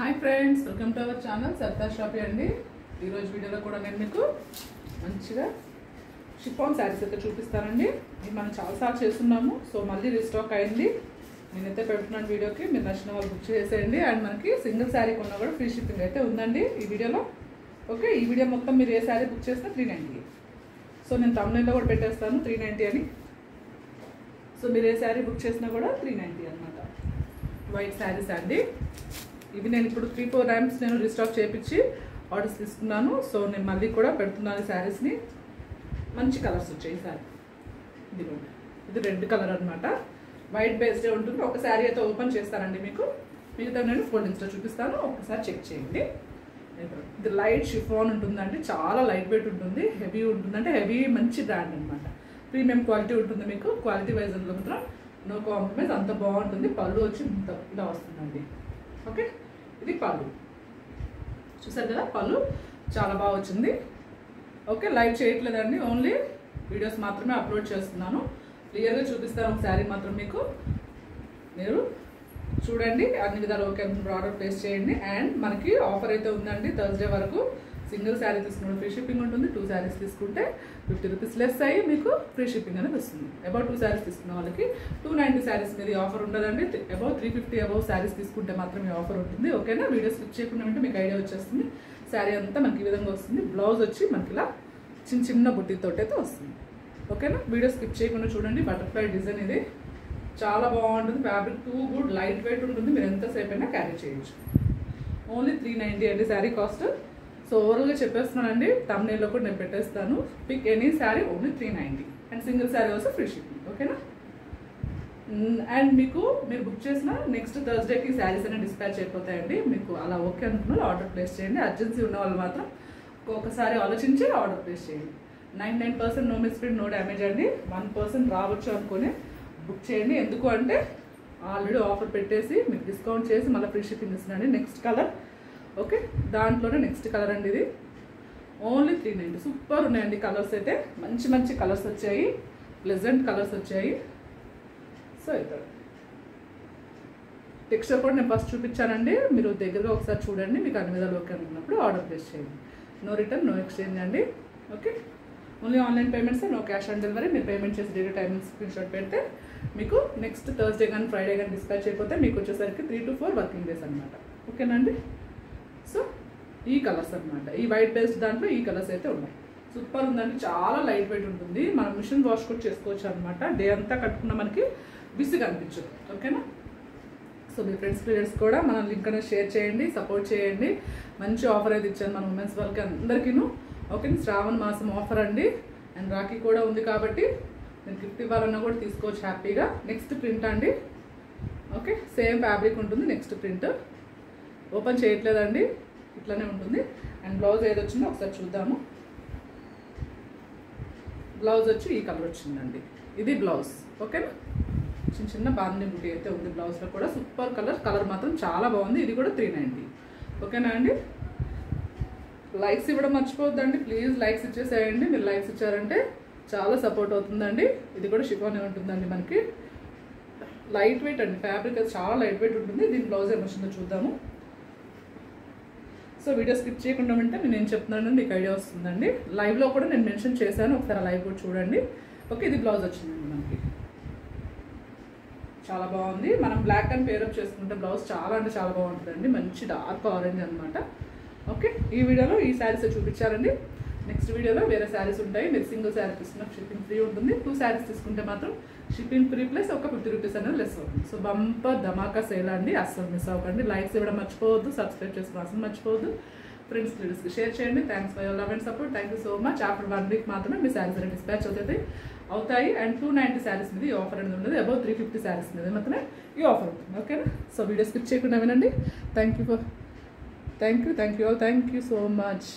Hi friends, welcome to our channel సర్తా షాపీ అండి. ఈరోజు వీడియోలో కూడా నేను మీకు మంచిగా షిఫాన్ శారీస్ అయితే చూపిస్తానండి. ఇది మనం చాలాసార్లు చేస్తున్నాము, సో మళ్ళీ రీస్టాక్ అయింది. నేనైతే పెడుతున్నాను వీడియోకి. మీరు నచ్చిన వాళ్ళు బుక్ చేసేయండి. అండ్ మనకి సింగిల్ శారీ కొన్నా కూడా ఫ్రీ షిప్పింగ్ అయితే ఉందండి ఈ వీడియోలో. ఓకే, ఈ వీడియో మొత్తం మీరు ఏ శారీ బుక్ చేసినా 390. సో నేను తమ్నైల్లో కూడా పెట్టేస్తాను 390 అని. సో మీరు ఏ శారీ బుక్ చేసినా కూడా 390 అనమాట. వైట్ శారీస్ అండి ఇవి. నేను ఇప్పుడు 3-4 టైమ్స్ నేను రీస్టాక్ చేయించి ఆర్డర్స్ తీసుకున్నాను. సో నేను మళ్ళీ కూడా పెడుతున్నాను ఈ శారీస్ని. మంచి కలర్స్ వచ్చాయి ఈ శారీ. ఇది రెడ్ కలర్ అనమాట. వైట్ బేస్డే ఉంటుంది. ఒక శారీ అయితే ఓపెన్ చేస్తానండి మీకు, మిగతా నేను ఫోల్డింగ్స్లో చూపిస్తాను, ఒకసారి చెక్ చేయండి. ఇది లైట్ షిఫాన్ ఉంటుందండి, చాలా లైట్ వెయిట్ ఉంటుంది, హెవీ ఉంటుంది. అంటే హెవీ మంచి బ్రాండ్ అనమాట, ప్రీమియం క్వాలిటీ ఉంటుంది. మీకు క్వాలిటీ వైజ్లో మాత్రం నో కాంప్రమైజ్, అంత బాగుంటుంది. పళ్ళు వచ్చి ఇలా వస్తుందండి. ఓకే, ఇది పళ్ళు చూసారు కదా, పళ్ళు చాలా బాగా వచ్చింది. ఓకే, లైవ్ చేయట్లేదండి, ఓన్లీ వీడియోస్ మాత్రమే అప్లోడ్ చేస్తున్నాను. క్లియర్గా చూపిస్తాను ఒక శారీ మాత్రం మీకు. మీరు చూడండి, అన్ని విధాలు ఓకే ఆర్డర్ ప్లేస్ చేయండి. అండ్ మనకి ఆఫర్ అయితే ఉందండి థర్స్డే వరకు. సింగిల్ శారీ తీసుకుంటే ఫ్రీ షిప్పింగ్ ఉంటుంది. 2 శారీస్ తీసుకుంటే 50 రూపీస్ లెస్ అయ్యి మీకు ఫ్రీ షిప్పింగ్ అనేది వస్తుంది. అబౌట్ 2 శారీస్ తీసుకున్న వాళ్ళకి 290 శారీస్ మీద ఆఫర్ ఉండదండి. అబౌట్ 350 అబౌవ్ శారీస్ తీసుకుంటే మాత్రం ఈ ఆఫర్ ఉంటుంది. ఓకేనా, వీడియో స్కిప్ చేయకుండా ఉంటే మీకు ఐడియా వచ్చేస్తుంది. శారీ అంతా మనకి ఈ విధంగా వస్తుంది. బ్లౌజ్ వచ్చి మనకి ఇలా చిన్న చిన్న బుట్టితో అయితే వస్తుంది. ఓకేనా, వీడియో స్కిప్ చేయకుండా చూడండి. బటర్ఫ్లై డిజైన్ ఇది చాలా బాగుంటుంది. Fabric too good, light weight ఉంటుంది. మీరు ఎంతసేపు అయినా క్యారీ చేయొచ్చు. ఓన్లీ 390 అండి శారీ కాస్ట్. సో ఓవరాల్గా చెప్పేస్తున్నానండి, తమ్నైల్లో కూడా నేను పెట్టేస్తాను. Pick any sari only 390 and single sari also free shipping. ఓకేనా, అండ్ మీకు మీరు బుక్ చేసిన నెక్స్ట్ థర్స్డేకి శారీస్ అనేవి డిస్పాచ్ అయిపోతాయండి. మీకు అలా ఓకే అనుకున్న ఆర్డర్ ప్లేస్ చేయండి. అర్జెన్సీ ఉన్న వాళ్ళు మాత్రం ఒకసారి ఆలోచించి ఆర్డర్ ప్లేస్ చేయండి. 99% నో మిస్ప్రింట్, నో డ్యామేజ్ అండి. 1% రావచ్చు అనుకుని బుక్ చేయండి. ఎందుకు అంటే ఆల్రెడీ ఆఫర్ పెట్టేసి మీకు డిస్కౌంట్ చేసి మళ్ళీ ఫ్రీ షిప్పింగ్ ఇస్తున్నాండి. నెక్స్ట్ కలర్, ఓకే, దాంట్లోనే నెక్స్ట్ కలర్ అండి. ఇది ఓన్లీ 390. సూపర్ ఉన్నాయండి కలర్స్ అయితే. మంచి మంచి కలర్స్ వచ్చాయి, ప్లెజెంట్ కలర్స్ వచ్చాయి. సో ఇక్కడ టెక్స్చర్ కూడా నేను ఫస్ట్ చూపించానండి. మీరు దగ్గరగా ఒకసారి చూడండి. మీకు అన్ని విధాలు ఓకే అనుకున్నప్పుడు ఆర్డర్ ప్లేస్ చేయండి. నో రిటర్న్, నో ఎక్స్చేంజ్ అండి. Okay, only online payments, no cash on delivery. మీరు పేమెంట్ చేసి డైరెక్ట్ టైమింగ్ స్క్రీన్ షాట్ పెడితే మీకు నెక్స్ట్ థర్స్డే కానీ ఫ్రైడే కానీ డిస్పాచ్ అయిపోతే మీకు వచ్చేసరికి 3 to 4 వర్కింగ్ డేస్ అనమాట. ఓకేనా అండి. సో ఈ కలర్స్ అనమాట, ఈ వైట్ బేస్డ్ దాంట్లో ఈ కలర్స్ అయితే ఉన్నాయి. సూపర్ ఉందండి, చాలా లైట్ వెయిట్ ఉంటుంది. మనం మిషన్ వాష్ కూడా చేసుకోవచ్చు అనమాట. డే అంతా కట్టుకున్న మనకి విసిగా అనిపించదు. ఓకేనా, సో మీ ఫ్రెండ్స్ రిలేటివ్స్ కూడా మన లింక్ అనేది షేర్ చేయండి, సపోర్ట్ చేయండి. మంచి ఆఫర్ అయితే ఇచ్చాను మన ఉమెన్స్ వాళ్ళకి అందరికీను. ఓకే, శ్రావణ మాసం ఆఫర్ అండి. అండ్ రాఖీ కూడా ఉంది కాబట్టి నేను గిఫ్ట్ ఇవ్వాలన్నా కూడా తీసుకోవచ్చు హ్యాపీగా. నెక్స్ట్ ప్రింట్ అండి. ఓకే, సేమ్ ఫ్యాబ్రిక్ ఉంటుంది. నెక్స్ట్ ప్రింట్ ఓపెన్ చేయట్లేదండి, ఇట్లానే ఉంటుంది. అండ్ బ్లౌజ్ ఏది వచ్చిందో ఒకసారి చూద్దాము. బ్లౌజ్ వచ్చి ఈ కలర్ వచ్చిందండి. ఇది బ్లౌజ్. ఓకేనా, చిన్న చిన్న బాందీ బుట్టి అయితే ఉంది బ్లౌజ్లో కూడా. సూపర్ కలర్, కలర్ మాత్రం చాలా బాగుంది. ఇది కూడా 390. ఓకేనా అండి. లైక్స్ ఇవ్వడం మర్చిపోవద్దండి ప్లీజ్. లైక్స్ ఇచ్చేసేయండి. మీరు లైక్స్ ఇచ్చారంటే చాలా సపోర్ట్ అవుతుందండి. ఇది కూడా షిఫాన్ ఉంటుందండి మనకి. లైట్ వెయిట్ అండి, ఫ్యాబ్రిక్ అది చాలా లైట్ వెయిట్ ఉంటుంది. దీని బ్లౌజ్ ఏమొచ్చిందో చూద్దాము. సో వీడియో స్కిప్ చేయకుండా ఉంటే నేను ఏం చెప్తున్నాను మీకు ఐడియా వస్తుందండి. లైవ్లో కూడా నేను మెన్షన్ చేశాను, ఒకసారి లైవ్ కూడా చూడండి. ఓకే, ఇది బ్లౌజ్ వచ్చిందండి మనకి. చాలా బాగుంది. మనం బ్లాక్ అండ్ పేరప్ చేసుకుంటే బ్లౌజ్ చాలా అంటే చాలా బాగుంటుందండి. మంచి డార్క్ ఆరెంజ్ అనమాట. ఓకే, ఈ వీడియోలో ఈ శారీస్ చూపించారండి. నెక్స్ట్ వీడియోలో వేరే శారీస్ ఉంటాయి. మీరు సింగిల్ శారీ తీసుకున్న షిప్పింగ్ ఫ్రీ ఉంటుంది. 2 శారీస్ తీసుకుంటే మాత్రం షిప్పింగ్ ఫ్రీ ప్లస్ ఒక 50 రూపీస్ అనేది లెస్ అవుతుంది. సో బంపర్ ధమాకా సేల్ అండి, అస్సలు మిస్ అవ్వకండి. లైక్స్ ఇవ్వడం మర్చిపోవద్దు, సబ్స్క్రైబ్ చేసుకోవడం అసలు మర్చిపోవద్దు. ఫ్రెండ్స్ రిలేటివ్స్కి షేర్ చేయండి. Thanks for your love and support. Thank you so much. After 1 week మాత్రమే మీ శారీస్ అనేది డిస్పాచ్ అవుతాయి. అండ్ 290 శారీస్ మీద ఈ ఆఫర్ అనేది ఉండదు. అబౌట్ 350 శారీస్ మీద మాత్రమే ఈ ఆఫర్ ఉంటుంది. ఓకేనా, సో వీడియో స్కిప్ చేయకుండా వినండి. Thank you so much.